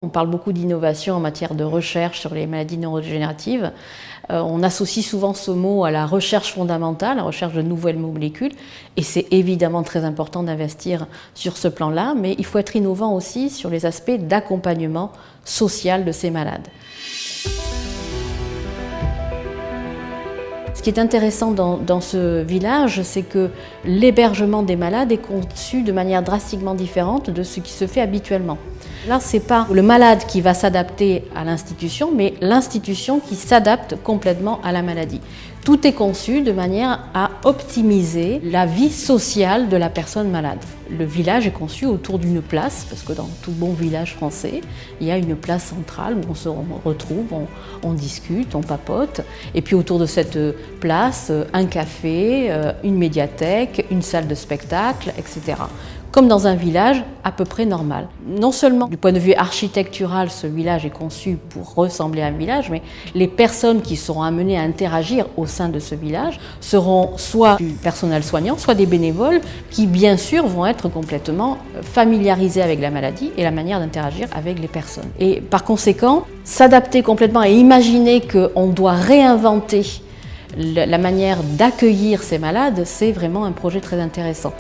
On parle beaucoup d'innovation en matière de recherche sur les maladies neurodégénératives. On associe souvent ce mot à la recherche fondamentale, la recherche de nouvelles molécules, et c'est évidemment très important d'investir sur ce plan-là, mais il faut être innovant aussi sur les aspects d'accompagnement social de ces malades. Ce qui est intéressant dans ce village, c'est que l'hébergement des malades est conçu de manière drastiquement différente de ce qui se fait habituellement. Là, ce n'est pas le malade qui va s'adapter à l'institution, mais l'institution qui s'adapte complètement à la maladie. Tout est conçu de manière à optimiser la vie sociale de la personne malade. Le village est conçu autour d'une place, parce que dans tout bon village français, il y a une place centrale où on se retrouve, on discute, on papote, et puis autour de cette place, un café, une médiathèque, une salle de spectacle, etc. Comme dans un village à peu près normal. Non seulement du point de vue architectural, ce village est conçu pour ressembler à un village, mais les personnes qui seront amenées à interagir au sein de ce village seront soit du personnel soignant, soit des bénévoles qui, bien sûr, vont être complètement familiarisés avec la maladie et la manière d'interagir avec les personnes. Et par conséquent, s'adapter complètement et imaginer qu'on doit réinventer la manière d'accueillir ces malades, c'est vraiment un projet très intéressant.